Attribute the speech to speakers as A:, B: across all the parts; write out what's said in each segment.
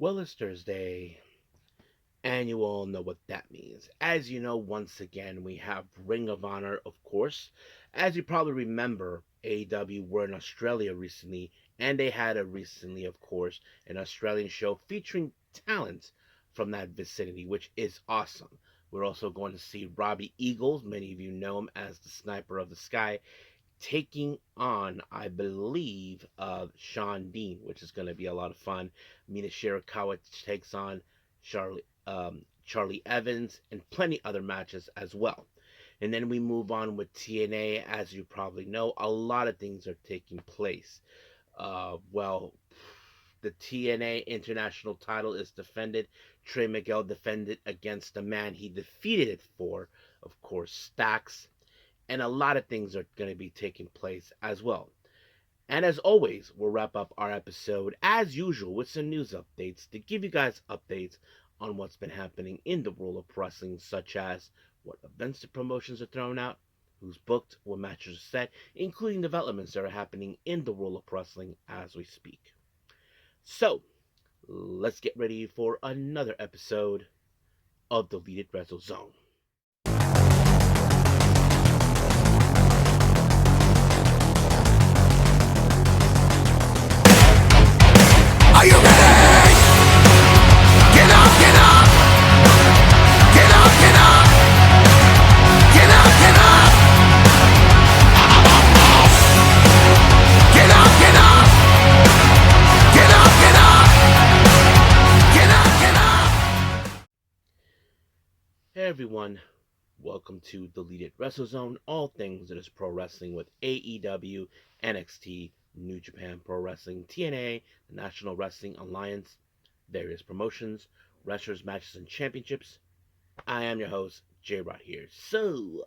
A: Well, it's Thursday, and you all know what that means. As you know, once again, we have Ring of Honor, of course. As you probably remember, AEW were in Australia recently, and they had of course, an Australian show featuring talent from that vicinity, which is awesome. We're also going to see Robbie Eagles, many of you know him as the Sniper of the Sky, taking on, I believe, Sean Dean, which is going to be a lot of fun. Mina Shirakawa takes on Charlie Evans, and plenty other matches as well. And then we move on with TNA. As you probably know, a lot of things are taking place. Well, the TNA International title is defended. Trey Miguel defended against the man he defeated it for, of course, Stacks, and a lot of things are going to be taking place as well. And as always, we'll wrap up our episode as usual with some news updates to give you guys updates on what's been happening in the world of wrestling, such as what events the promotions are throwing out, who's booked, what matches are set, including developments that are happening in the world of wrestling as we speak. So, let's get ready for another episode of the Deleted Wrestle Zone.
B: Are you ready? Get up, get up! Get up, get up! Get up, get up! Get up, get up! Get up, get up! Get up, get up!
A: Hey everyone, welcome to Deleted Wrestle Zone, all things that is pro wrestling with AEW, NXT, New Japan Pro Wrestling, TNA, the National Wrestling Alliance, various promotions, wrestlers, matches, and championships. I am your host, J-Rod here. So,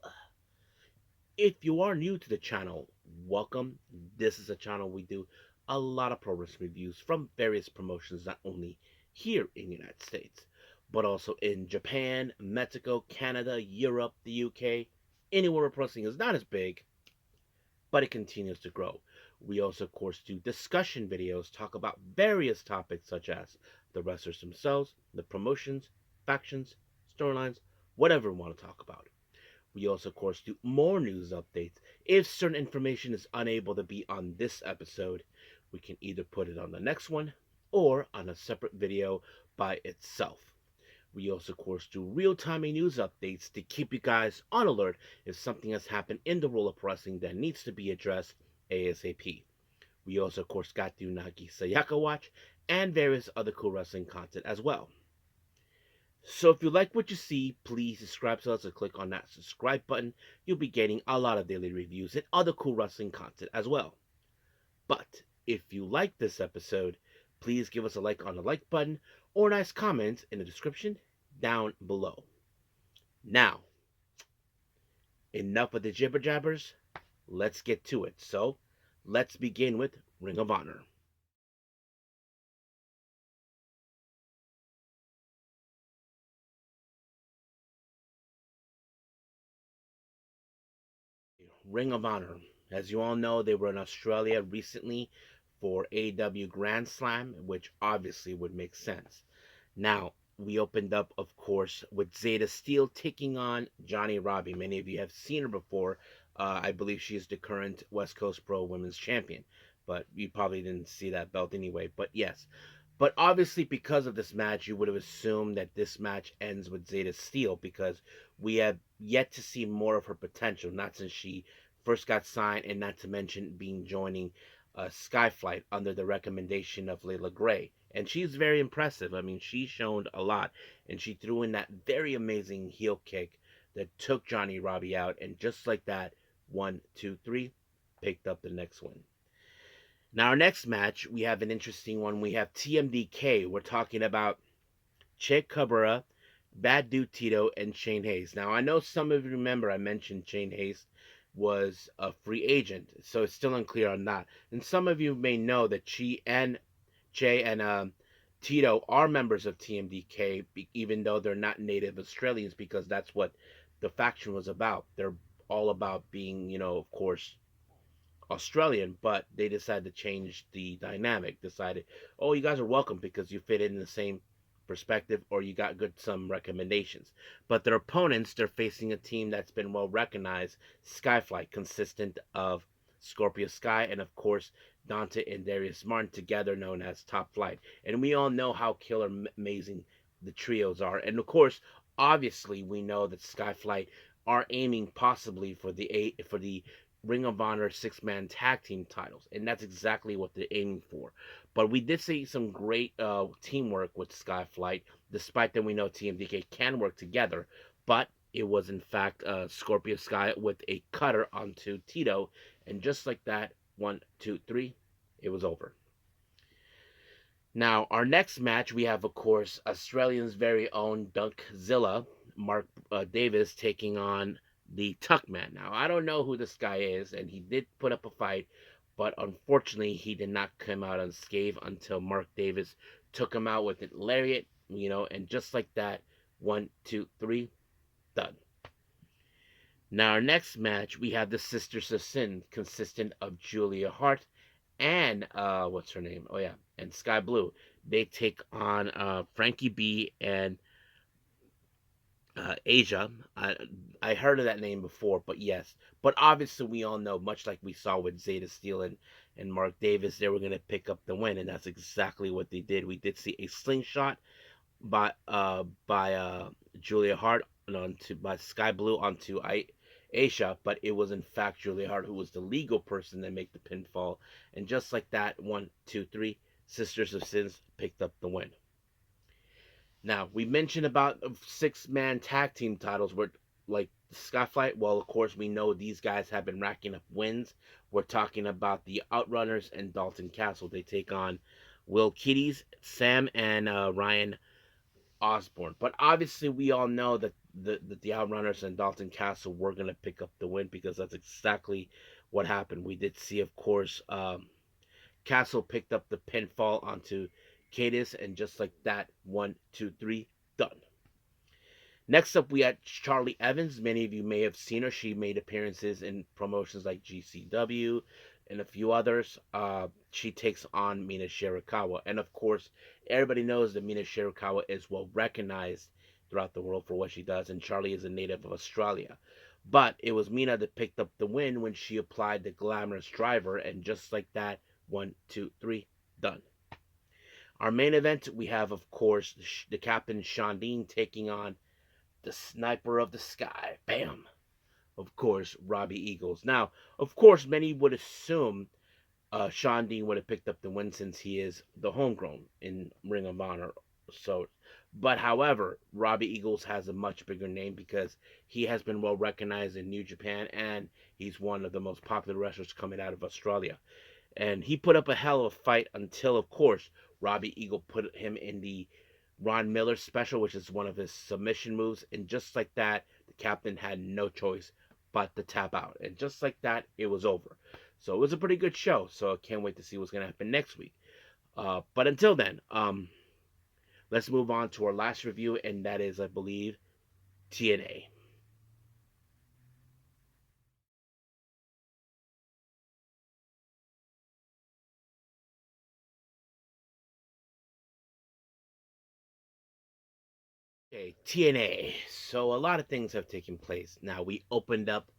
A: if you are new to the channel, welcome. This is a channel we do a lot of pro wrestling reviews from various promotions, not only here in the United States, but also in Japan, Mexico, Canada, Europe, the UK, anywhere where wrestling is not as big, but it continues to grow. We also, of course, do discussion videos, talk about various topics such as the wrestlers themselves, the promotions, factions, storylines, whatever we want to talk about. We also, of course, do more news updates. If certain information is unable to be on this episode, we can either put it on the next one or on a separate video by itself. We also, of course, do real-time news updates to keep you guys on alert if something has happened in the world of wrestling that needs to be addressed ASAP. We also, of course, got the Unagi Sayaka Watch and various other cool wrestling content as well. So if you like what you see, please subscribe to us and click on that subscribe button. You'll be getting a lot of daily reviews and other cool wrestling content as well. But if you like this episode, please give us a like on the like button or a nice comment in the description down below. Now, enough of the jibber jabbers. Let's get to it. So, let's begin with Ring of Honor. Ring of Honor. As you all know, they were in Australia recently for AEW Grand Slam, which obviously would make sense. Now, we opened up, of course, with Zeta Steel taking on Johnny Robbie. Many of you have seen her before. I believe she is the current West Coast Pro Women's Champion, but you probably didn't see that belt anyway. But yes. But obviously, because of this match, you would have assumed that this match ends with Zeta Steel because we have yet to see more of her potential, not since she first got signed, and not to mention being joining Skyflight under the recommendation of Layla Gray. And she's very impressive. I mean, she's shown a lot, and she threw in that very amazing heel kick that took Johnny Robbie out, and just like that, 1, 2, 3, picked up the next one. Now, our next match, we have an interesting one. We have TMDK. We're talking about Che Cabrera, Bad Dude Tito, and Shane Hayes. Now, I know some of you remember I mentioned Shane Hayes was a free agent, so it's still unclear on that. And some of you may know that Che and Tito are members of TMDK, even though they're not native Australians, because that's what the faction was about. They're all about being, of course, Australian, but they decided to change the dynamic. Decided, oh, you guys are welcome because you fit in the same perspective or you got good some recommendations. But their opponents, they're facing a team that's been well recognized, Skyflight, consistent of Scorpio Sky and of course Dante and Darius Martin, together known as Top Flight. And we all know how killer amazing the trios are. And of course, obviously, we know that Skyflight are aiming possibly for the Ring of Honor six-man tag team titles, and that's exactly what they're aiming for. But we did see some great teamwork with Skyflight, despite that we know TMDK can work together. But it was in fact Scorpio Sky with a cutter onto Tito, and just like that, 1, 2, 3, it was over. Now, our next match, we have, of course, Australian's very own Dunkzilla, Mark Davis, taking on the Tuckman. Now, I don't know who this guy is, and he did put up a fight, but unfortunately, he did not come out unscathed until Mark Davis took him out with a lariat, and just like that, 1, 2, 3, done. Now, our next match, we have the Sisters of Sin, consistent of Julia Hart and what's her name? Oh yeah, and Sky Blue. They take on Frankie B and Asia. I heard of that name before, but yes. But obviously, we all know, much like we saw with Zeta Steel and Mark Davis, they were going to pick up the win, and that's exactly what they did. We did see a slingshot by Julia Hart by Sky Blue onto Aisha, but it was in fact Julia Hart who was the legal person that made the pinfall, and just like that, 1, 2, 3, Sisters of Sins picked up the win. Now we mentioned about six-man tag team titles were like Skyflight. Well, of course we know these guys have been racking up wins. We're talking about the Outrunners and Dalton Castle. They take on Will Kitties, Sam, and Ryan Osborne. But obviously, we all know that the Outrunners and Dalton Castle were going to pick up the win because that's exactly what happened. We did see, of course, Castle picked up the pinfall onto Cadis, and just like that, 1, 2, 3, done. Next up, we had Charlie Evans. Many of you may have seen her. She made appearances in promotions like GCW and a few others. She takes on Mina Shirakawa. And of course, everybody knows that Mina Shirakawa is well recognized throughout the world for what she does, and Charlie is a native of Australia. But it was Mina that picked up the win when she applied the glamorous driver, and just like that, 1, 2, 3, done. Our main event, we have, of course, the Captain Sean Dean taking on the Sniper of the Sky. Bam! Of course, Robbie Eagles. Now, of course, many would assume Sean Dean would have picked up the win since he is the homegrown in Ring of Honor. But however, Robbie Eagles has a much bigger name because he has been well recognized in New Japan, and he's one of the most popular wrestlers coming out of Australia. And he put up a hell of a fight until, of course, Robbie Eagle put him in the Ron Miller special, which is one of his submission moves. And just like that, the captain had no choice but to tap out. And just like that, it was over. So it was a pretty good show. So I can't wait to see what's going to happen next week. But until then, let's move on to our last review, and that is, I believe, TNA. Okay, TNA. So a lot of things have taken place. Now we opened up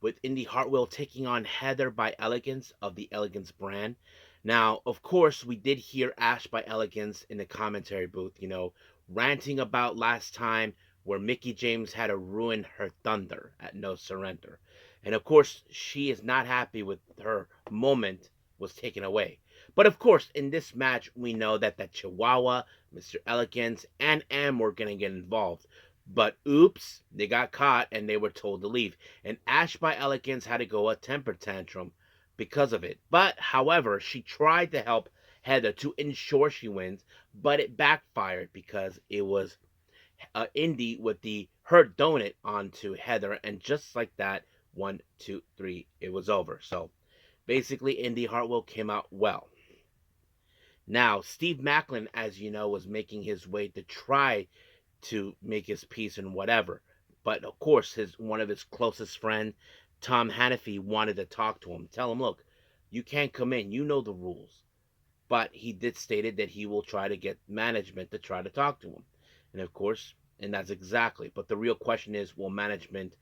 A: with Indi Hartwell taking on Heather by Elegance of the Elegance brand. Now, of course, we did hear Ash by Elegance in the commentary booth, ranting about last time where Mickie James had to ruin her thunder at No Surrender. And of course, she is not happy with her moment was taken away. But of course, in this match, we know that Chihuahua, Mr. Elegance, and M were going to get involved. But oops, they got caught and they were told to leave. And Ash by Elegance had to go a temper tantrum because of it. But however, she tried to help Heather to ensure she wins, but it backfired because it was Indi with the hurt donut onto Heather, and just like that, 1, 2, 3, it was over. So basically, Indi Hartwell came out well. Now, Steve Macklin, as you know, was making his way to try to make his peace and whatever. But of course, one of his closest friends, Tom Hannify, wanted to talk to him. Tell him, look, You can't come in. You know the rules. But he did stated that he will try to get management to try to talk to him. And of course, and that's exactly. But the real question is, will management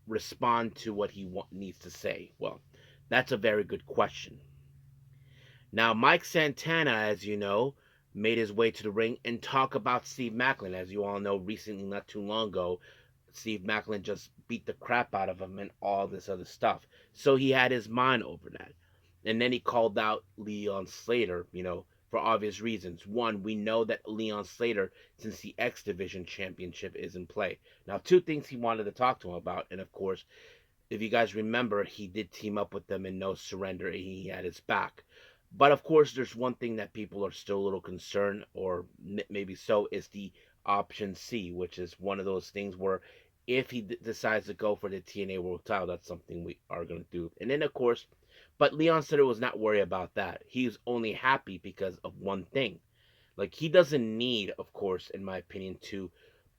A: respond to what he needs to say? Well, that's a very good question. Now, Mike Santana, as you know, made his way to the ring and talk about Steve Maclin. As you all know, recently, not too long ago, Steve Maclin just beat the crap out of him and all this other stuff. So he had his mind over that. And then he called out Leon Slater, for obvious reasons. One, we know that Leon Slater, since the X Division Championship is in play. Now, two things he wanted to talk to him about, and of course, if you guys remember, he did team up with them in No Surrender, and he had his back. But of course, there's one thing that people are still a little concerned, or maybe so, is the option C, which is one of those things where if he decides to go for the TNA World Title, that's something we are going to do. And then, of course, but Leon Slater was not worried about that. He's only happy because of one thing. Like, he doesn't need, of course, in my opinion, to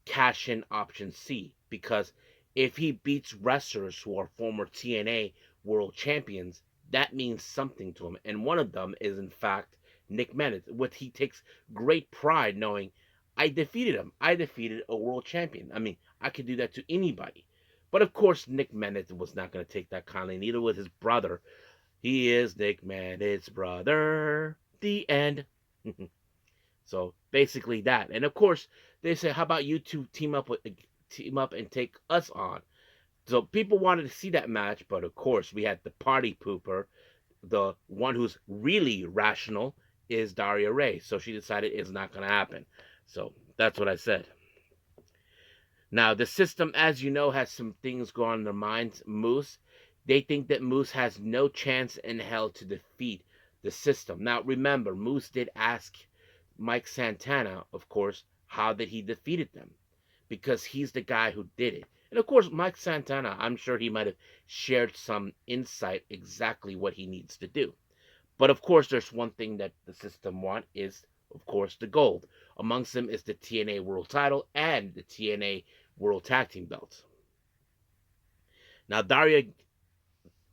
A: cash in option C, because if he beats wrestlers who are former TNA world champions, that means something to him. And one of them is, in fact, Nick Menace, which he takes great pride knowing I defeated him. I defeated a world champion. I mean, I could do that to anybody. But of course, Nick Menace was not going to take that kindly, neither was his brother. He is Nick Menace's brother. The end. So basically that. And of course, they say, "How about you two team up and take us on?" So people wanted to see that match, but of course, we had the party pooper. The one who's really rational is Daria Ray. So she decided it's not going to happen. So that's what I said. Now, the system, as you know, has some things going on in their minds. Moose, they think that Moose has no chance in hell to defeat the system. Now, remember, Moose did ask Mike Santana, of course, how that he defeated them, because he's the guy who did it. And of course, Mike Santana, I'm sure he might have shared some insight exactly what he needs to do. But of course, there's one thing that the system want is, of course, the gold. Amongst them is the TNA World Title and the TNA World Tag Team belts. Now, Daria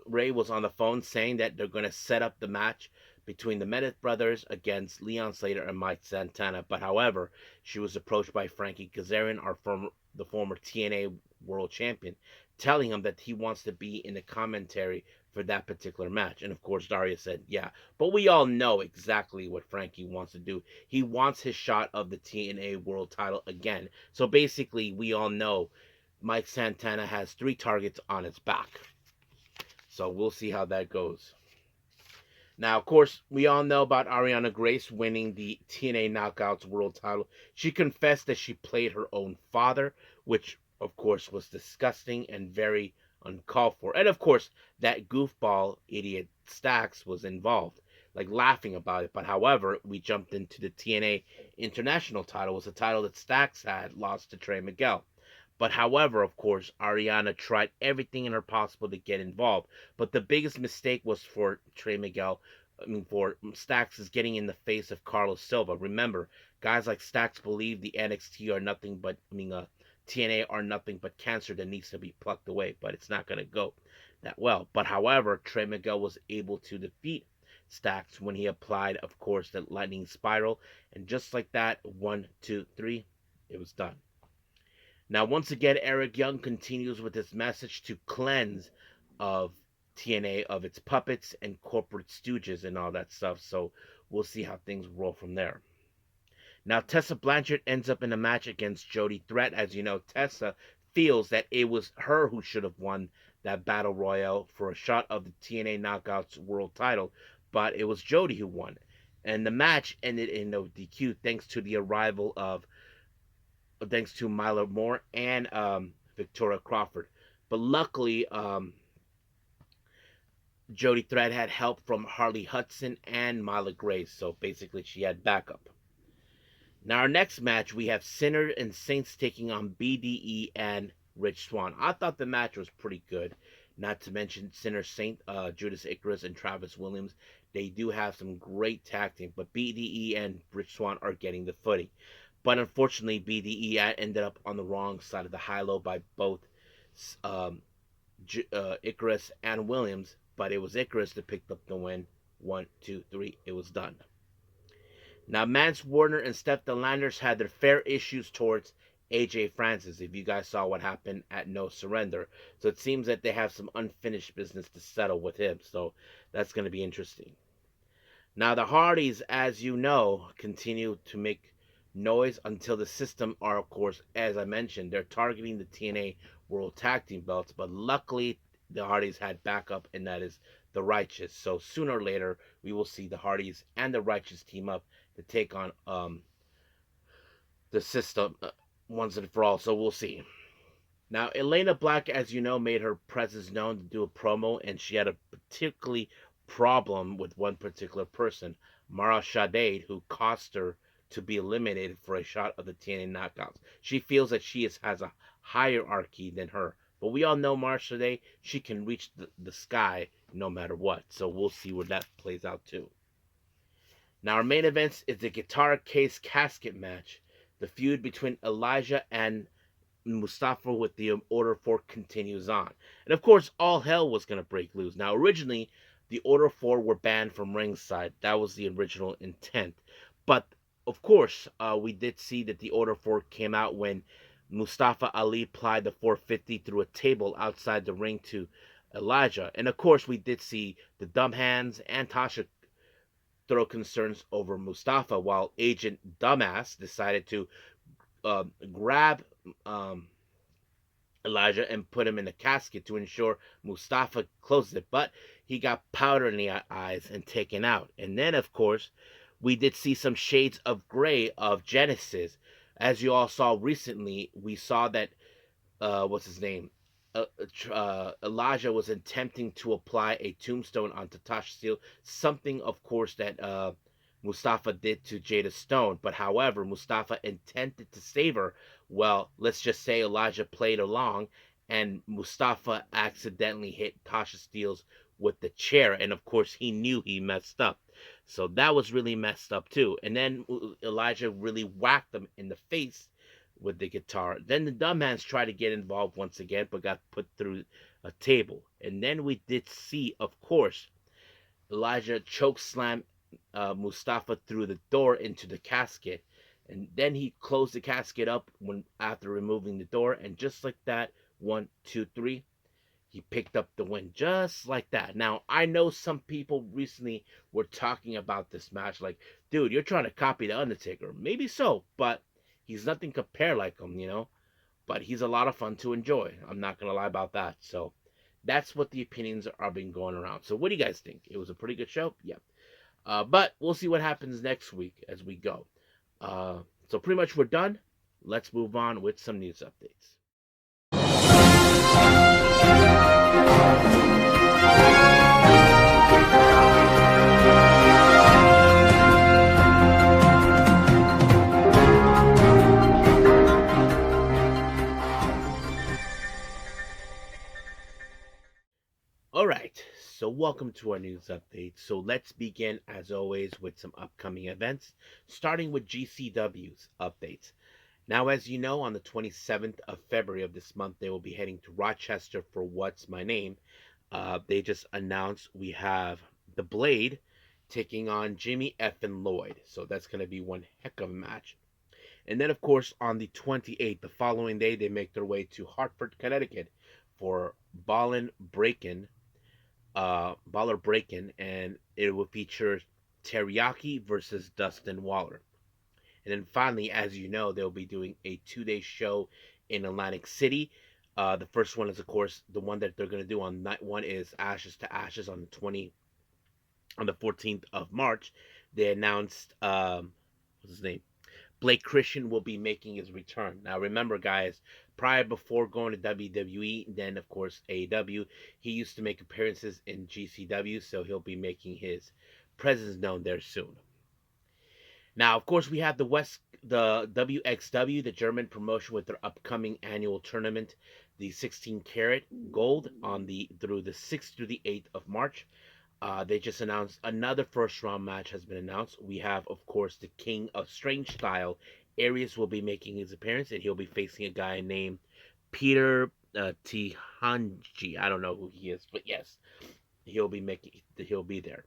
A: Ray was on the phone saying that they're going to set up the match between the Menace brothers against Leon Slater and Mike Santana. But however, she was approached by Frankie Kazarian, the former TNA World Champion, telling him that he wants to be in the commentary for that particular match. And of course, Daria said, yeah. But we all know exactly what Frankie wants to do. He wants his shot of the TNA World Title again. So basically, we all know Mike Santana has 3 targets on his back. So we'll see how that goes. Now, of course, we all know about Ariana Grace winning the TNA Knockouts World Title. She confessed that she played her own father, which, of course, was disgusting and very uncalled for. And, of course, that goofball idiot Stax was involved, like laughing about it. But, however, we jumped into the TNA International title. It was a title that Stax had lost to Trey Miguel. But however, of course, Ariana tried everything in her possible to get involved. But the biggest mistake was for Trey Miguel. For Stax is getting in the face of Carlos Silva. Remember, guys like Stax believe the NXT are nothing but, TNA are nothing but cancer that needs to be plucked away. But it's not going to go that well. But however, Trey Miguel was able to defeat Stax when he applied, of course, the lightning spiral. And just like that, 1, 2, 3, it was done. Now, once again, Eric Young continues with his message to cleanse of TNA of its puppets and corporate stooges and all that stuff. So we'll see how things roll from there. Now, Tessa Blanchard ends up in a match against Jody Threat. As you know, Tessa feels that it was her who should have won that battle royale for a shot of the TNA Knockouts World Title, but it was Jody who won. And the match ended in no DQ thanks to Myla Moore and Victoria Crawford. But luckily, Jody Thread had help from Harley Hudson and Myla Grace, so basically she had backup. Now our next match, we have Sinner and Saints taking on BDE and Rich Swann. I thought the match was pretty good, not to mention Sinner, Saint, Judas Icarus, and Travis Williams. They do have some great tag team, but BDE and Rich Swann are getting the footing. But unfortunately, BDE ended up on the wrong side of the high-low by both Icarus and Williams. but it was Icarus that picked up the win. 1, 2, 3. It was done. Now, Mance Warner and Steph Delanders had their fair issues towards AJ Francis, if you guys saw what happened at No Surrender. So it seems that they have some unfinished business to settle with him. So that's going to be interesting. Now, the Hardys, as you know, continue to make noise until the system are, of course, as I mentioned, they're targeting the TNA World Tag Team belts. But luckily, the Hardys had backup, and that is the Righteous. So sooner or later, we will see the Hardys and the Righteous team up to take on the system once and for all. So we'll see. Now, Elena Black, as you know, made her presence known to do a promo, and she had a particularly problem with one particular person, Mara Shadade, who caused her to be eliminated for a shot of the TNA knockouts. She feels that has a hierarchy than her. But we all know Mara Shadade, she can reach the sky no matter what. So we'll see where that plays out too. Now, our main event is the Guitar Case Casket match. The feud between Elijah and Mustafa with the Order 4 continues on. And of course, all hell was going to break loose. Now, originally, the Order 4 were banned from ringside. That was the original intent. But, of course, we did see that the Order 4 came out when Mustafa Ali applied the 450 through a table outside the ring to Elijah. And, of course, we did see the Dumb Hands and Tasha throw concerns over Mustafa, while Agent Dumbass decided to grab Elijah and put him in a casket to ensure Mustafa closed it. But he got powder in the eyes and taken out. And then, of course, we did see some shades of gray of Genesis. As you all saw recently, we saw that, what's his name? Elijah was attempting to apply a tombstone onto Tasha Steele. Something, of course, that Mustafa did to Jada Stone. But however, Mustafa intended to save her. Well, let's just say Elijah played along, and Mustafa accidentally hit Tasha Steele's with the chair. And of course, he knew he messed up. So that was really messed up too. And then Elijah really whacked him in the face with the guitar. Then the dumbass tried to get involved once again, but got put through a table. And then we did see, of course, Elijah chokeslam Mustafa through the door into the casket, and then he closed the casket up after removing the door, and just like that, 1, 2, 3, he picked up the win, just like that. Now, I know some people recently were talking about this match, like, dude, you're trying to copy the Undertaker. Maybe so, but he's nothing compared like him, you know. But he's a lot of fun to enjoy. I'm not gonna lie about that. So that's what the opinions are being going around. So what do you guys think? It was a pretty good show, yeah. But we'll see what happens next week as we go. So pretty much we're done. Let's move on with some news updates. Alright, so welcome to our news update. So let's begin, as always, with some upcoming events, starting with GCW's updates. Now, as you know, on the 27th of February of this month, they will be heading to Rochester for What's My Name. They just announced we have The Blade taking on Jimmy Effin Lloyd. So that's going to be one heck of a match. And then, of course, on the 28th, the following day, they make their way to Hartford, Connecticut for Baller Breakin', and it will feature Teriyaki versus Dustin Waller. And then finally, as you know, they'll be doing a 2-day show in Atlantic City. The first one is, of course, the one that they're going to do on night one is Ashes to Ashes on the 14th of March. They announced, what's his name? Blake Christian will be making his return. Now, remember, guys, before going to WWE, then, of course, AEW, he used to make appearances in GCW, so he'll be making his presence known there soon. Now, of course, we have the WXW, the German promotion, with their upcoming annual tournament, the 16 karat gold through the 6th through the 8th of March. They just announced another first round match has been announced. We have, of course, the King of Strange Style. Arias will be making his appearance, and he'll be facing a guy named Peter Tihanji. I don't know who he is, but yes, he'll be there.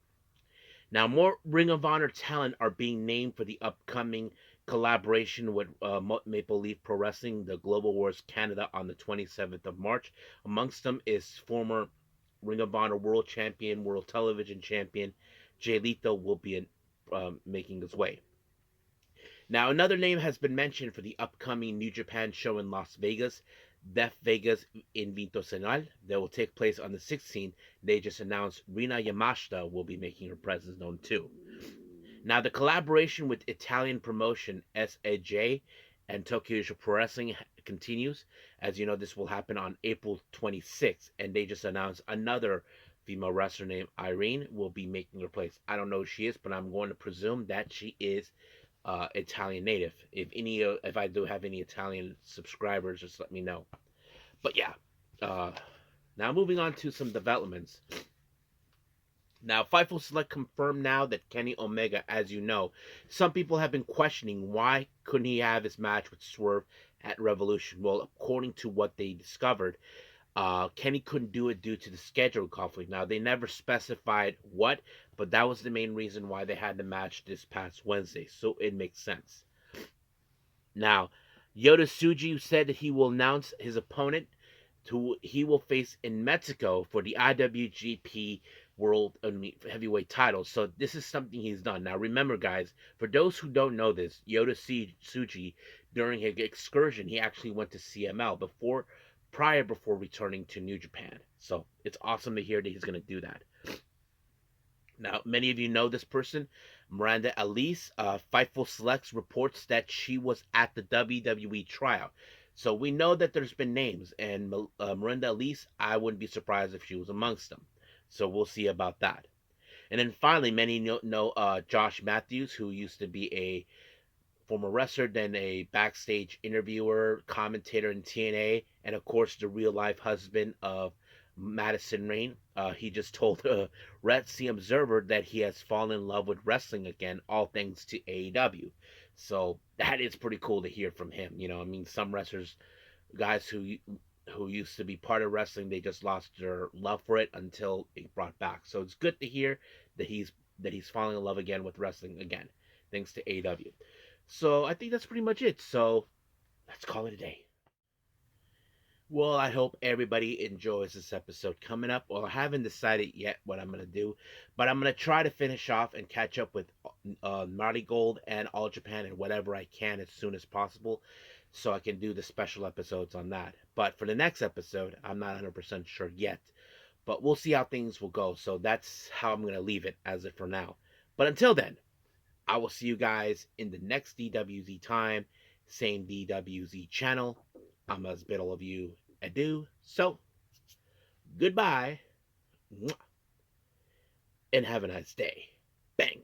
A: Now, more Ring of Honor talent are being named for the upcoming collaboration with Maple Leaf Pro Wrestling, the Global Wars Canada, on the 27th of March. Amongst them is former Ring of Honor World Champion, World Television Champion Jay Lethal will be making his way. Now, another name has been mentioned for the upcoming New Japan show in Las Vegas, Def Vegas Invitacional, that will take place on the 16th. They just announced Rina Yamashita will be making her presence known too. Now, the collaboration with Italian promotion SAJ and Tokyo Pro Wrestling continues. As you know, this will happen on April 26th, and they just announced another female wrestler named Irene will be making her place. I don't know who she is, but I'm going to presume that she is Italian native. If I do have any Italian subscribers, just let me know. But yeah, now moving on to some developments. Now, Fightful Select confirmed now that Kenny Omega, as you know, some people have been questioning why couldn't he have his match with Swerve at Revolution. Well, according to what they discovered, Kenny couldn't do it due to the schedule conflict. Now, they never specified what, but that was the main reason why they had the match this past Wednesday, so it makes sense. Now, Yota Tsuji said that he will announce his opponent who he will face in Mexico for the IWGP World Heavyweight title. So this is something he's done. Now remember, guys, for those who don't know this, Yota Tsuji, during his excursion, he actually went to CML before returning to New Japan. So it's awesome to hear that he's going to do that. Now, many of you know this person, Miranda Alize. Fightful Selects reports that she was at the WWE tryout. So we know that there's been names, and Miranda Alize, I wouldn't be surprised if she was amongst them. So we'll see about that. And then finally, many know Josh Matthews, who used to be a former wrestler, then a backstage interviewer, commentator in TNA, and of course the real life husband of Madison Rayne. He just told Red Sea Observer that he has fallen in love with wrestling again, all thanks to AEW. So that is pretty cool to hear from him. You know, I mean, some wrestlers, guys who used to be part of wrestling, they just lost their love for it until it brought back. So it's good to hear that he's falling in love again with wrestling again, thanks to AEW. So I think that's pretty much it. So let's call it a day. Well, I hope everybody enjoys this episode coming up. Well, I haven't decided yet what I'm going to do, but I'm going to try to finish off and catch up with Marty Gold and All Japan and whatever I can as soon as possible so I can do the special episodes on that. But for the next episode, I'm not 100% sure yet, but we'll see how things will go. So that's how I'm going to leave it as of for now. But until then, I will see you guys in the next DWZ time, same DWZ channel. I'm as bid all of you adieu. So, goodbye, and have a nice day. Bang.